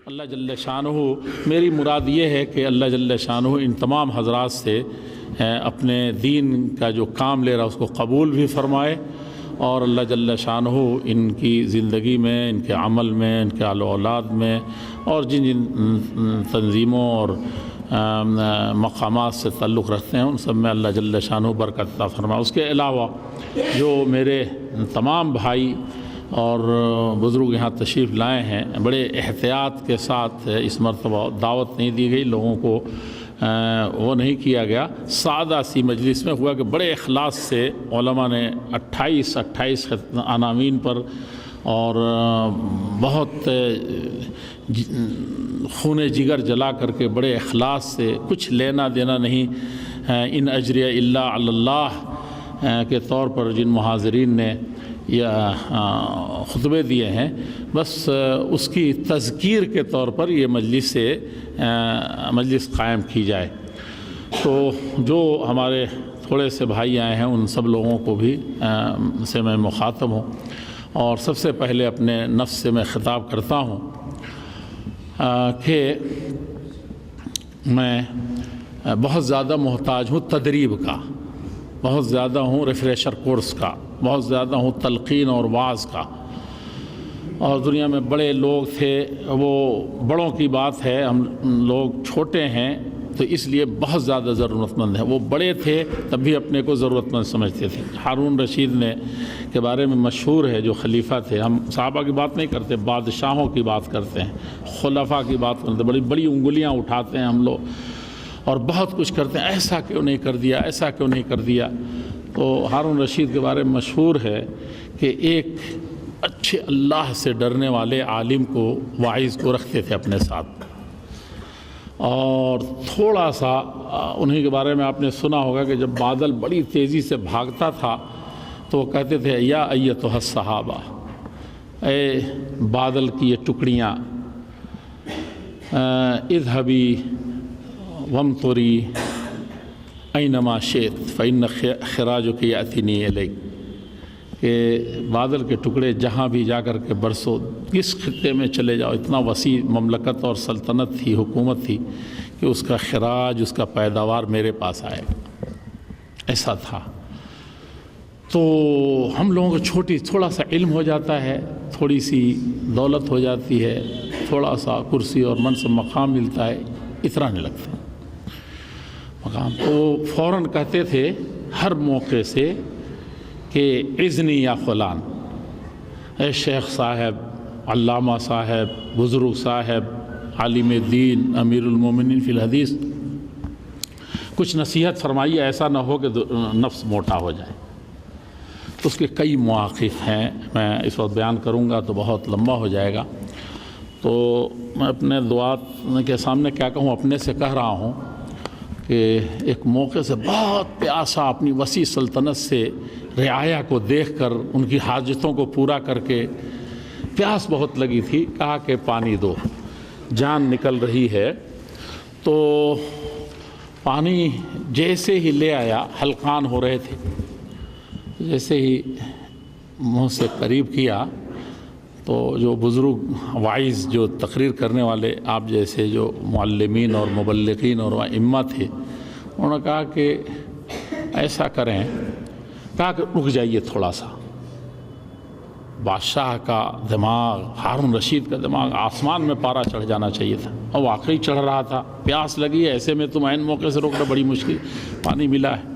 اللہ جل شانہ، میری مراد یہ ہے کہ اللہ جل شانہ ان تمام حضرات سے اپنے دین کا جو کام لے رہا اس کو قبول بھی فرمائے، اور اللہ جل شانہ ان کی زندگی میں، ان کے عمل میں، ان کے آل و اولاد میں، اور جن جن تنظیموں اور مقامات سے تعلق رکھتے ہیں ان سب میں اللہ جل شانہ برکت عطا فرمائے۔ اس کے علاوہ جو میرے تمام بھائی اور بزرگ یہاں تشریف لائے ہیں، بڑے احتیاط کے ساتھ اس مرتبہ دعوت نہیں دی گئی لوگوں کو، وہ نہیں کیا گیا، سادہ سی مجلس میں ہوا کہ بڑے اخلاص سے علماء نے 28 عناوین پر اور بہت خون جگر جلا کر کے بڑے اخلاص سے، کچھ لینا دینا نہیں، ان اجریہ الا علی اللہ کے طور پر جن محاضرین نے یا خطبے دیے ہیں، بس اس کی تذکیر کے طور پر یہ مجلس قائم کی جائے۔ تو جو ہمارے تھوڑے سے بھائی آئے ہیں ان سب لوگوں کو بھی سے میں مخاطب ہوں، اور سب سے پہلے اپنے نفس سے میں خطاب کرتا ہوں کہ میں بہت زیادہ محتاج ہوں تدریب کا، بہت زیادہ ہوں ریفریشر کورس کا، بہت زیادہ ہوں تلقین اور واعظ کا۔ اور دنیا میں بڑے لوگ تھے، وہ بڑوں کی بات ہے، ہم لوگ چھوٹے ہیں تو اس لیے بہت زیادہ ضرورت مند ہیں۔ وہ بڑے تھے تب بھی اپنے کو ضرورت مند سمجھتے تھے۔ ہارون رشید نے کے بارے میں مشہور ہے، جو خلیفہ تھے، ہم صحابہ کی بات نہیں کرتے، بادشاہوں کی بات کرتے ہیں، خلفاء کی بات کرتے ہیں، بڑی بڑی انگلیاں اٹھاتے ہیں ہم لوگ اور بہت کچھ کرتے ہیں، ایسا کیوں نہیں کر دیا، ایسا کیوں نہیں کر دیا۔ تو ہارون رشید کے بارے میں مشہور ہے کہ ایک اچھے اللہ سے ڈرنے والے عالم کو، واعظ کو رکھتے تھے اپنے ساتھ، اور تھوڑا سا انہیں کے بارے میں آپ نے سنا ہوگا کہ جب بادل بڑی تیزی سے بھاگتا تھا تو وہ کہتے تھے یا ایتھا الصحابہ، اے بادل کی یہ ٹکڑیاں، اذهبی وامطری اینما شئت فإن خراجک یأتینی الیک، کہ بادل کے ٹکڑے جہاں بھی جا کر کے برسو، کس خطے میں چلے جاؤ، اتنا وسیع مملکت اور سلطنت تھی، حکومت تھی، کہ اس کا خراج، اس کا پیداوار میرے پاس آئے گا، ایسا تھا۔ تو ہم لوگوں کو تھوڑا سا علم ہو جاتا ہے، تھوڑی سی دولت ہو جاتی ہے، تھوڑا سا کرسی اور منصب مقام ملتا ہے، اترانے لگتے ہیں مقام۔ تو فوراً کہتے تھے ہر موقع سے کہ اذنی یا فلان، اے شیخ صاحب، علامہ صاحب، بزرگ صاحب، عالم دین، امیر المومنین فی الحدیث، کچھ نصیحت فرمائیے، ایسا نہ ہو کہ نفس موٹا ہو جائے۔ تو اس کے کئی مواقف ہیں، میں اس وقت بیان کروں گا تو بہت لمبا ہو جائے گا، تو میں اپنے دعات کے سامنے کیا کہوں، اپنے سے کہہ رہا ہوں کہ ایک موقع سے بہت پیاسا، اپنی وسیع سلطنت سے رعایا کو دیکھ کر ان کی حاجتوں کو پورا کر کے پیاس بہت لگی تھی، کہا کہ پانی دو، جان نکل رہی ہے۔ تو پانی جیسے ہی لے آیا، حلقان ہو رہے تھے، جیسے ہی منہ سے قریب کیا تو جو بزرگ واعظ، جو تقریر کرنے والے آپ جیسے جو معلمین اور مبلغین اور ائمہ تھے، انہوں نے کہا کہ ایسا کریں، کہا کہ رک جائیے تھوڑا سا۔ بادشاہ کا دماغ، ہارون رشید کا دماغ آسمان میں پارا چڑھ جانا چاہیے تھا، اور واقعی چڑھ رہا تھا۔ پیاس لگی ہے، ایسے میں تم عین موقع سے روکنا بڑی مشکل، پانی ملا ہے۔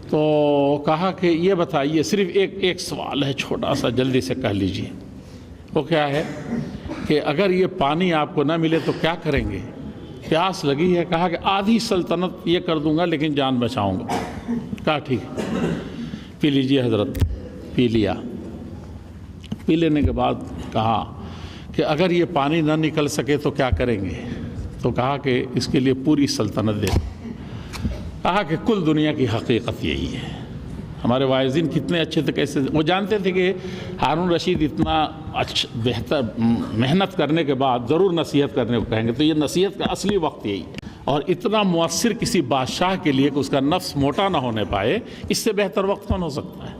تو کہا کہ یہ بتائیے، صرف ایک سوال ہے چھوٹا سا، جلدی سے کہہ لیجئے۔ وہ کیا ہے کہ اگر یہ پانی آپ کو نہ ملے تو کیا کریں گے؟ پیاس لگی ہے۔ کہا کہ آدھی سلطنت یہ کر دوں گا لیکن جان بچاؤں گا۔ کہا ٹھیک ہے، پی لیجئے حضرت۔ پی لیا۔ پی لینے کے بعد کہا کہ اگر یہ پانی نہ نکل سکے تو کیا کریں گے؟ تو کہا کہ اس کے لیے پوری سلطنت دے۔ کہا کہ کل دنیا کی حقیقت یہی ہے۔ ہمارے واعظین کتنے اچھے تھے، کیسے وہ جانتے تھے کہ ہارون رشید اتنا بہتر محنت کرنے کے بعد ضرور نصیحت کرنے کو کہیں گے، تو یہ نصیحت کا اصلی وقت یہی ہے، اور اتنا مؤثر کسی بادشاہ کے لیے کہ اس کا نفس موٹا نہ ہونے پائے، اس سے بہتر وقت کون ہو سکتا ہے؟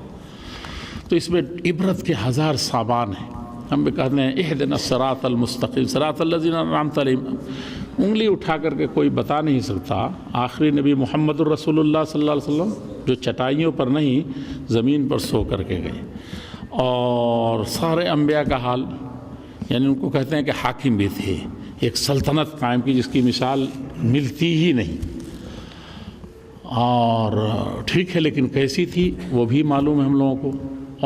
تو اس میں عبرت کے ہزار سامان ہیں۔ ہم بھی کہتے ہیں اہدنا الصراط المستقیم صراط الذین انعمت علیہم، انگلی اٹھا کر کے کوئی بتا نہیں سکتا۔ آخری نبی محمد الرسول اللہ صلی اللہ علیہ وسلم جو چٹائیوں پر نہیں زمین پر سو کر کے گئے، اور سارے انبیاء کا حال، یعنی ان کو کہتے ہیں کہ حاکم بھی تھے، ایک سلطنت قائم کی جس کی مثال ملتی ہی نہیں، اور ٹھیک ہے لیکن کیسی تھی وہ بھی معلوم ہے ہم لوگوں کو۔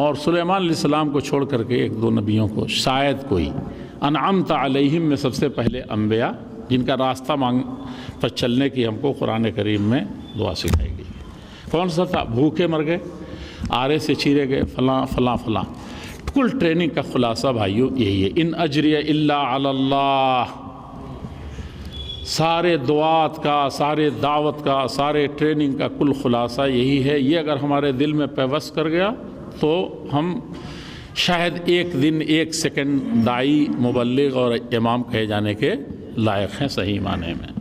اور سلیمان علیہ السلام کو چھوڑ کر کے ایک دو نبیوں کو شاید کوئی، انعمت علیہم میں سب سے پہلے انبیاء جن کا راستہ پر چلنے کی ہم کو قرآن کریم میں دعا سکھائی گئی۔ کون سا تھا؟ بھوکے مر گئے، آرے سے چیرے گئے، فلاں فلاں فلاں۔ کل ٹریننگ کا خلاصہ بھائیو یہی ہے، ان اجری الا علی اللہ۔ سارے دعات کا، سارے دعوت کا، سارے ٹریننگ کا کل خلاصہ یہی ہے۔ یہ اگر ہمارے دل میں پیوست کر گیا تو ہم شاید ایک دن ایک سیکنڈ داعی، مبلغ اور امام کہے جانے کے لائق ہیں صحیح معنی میں۔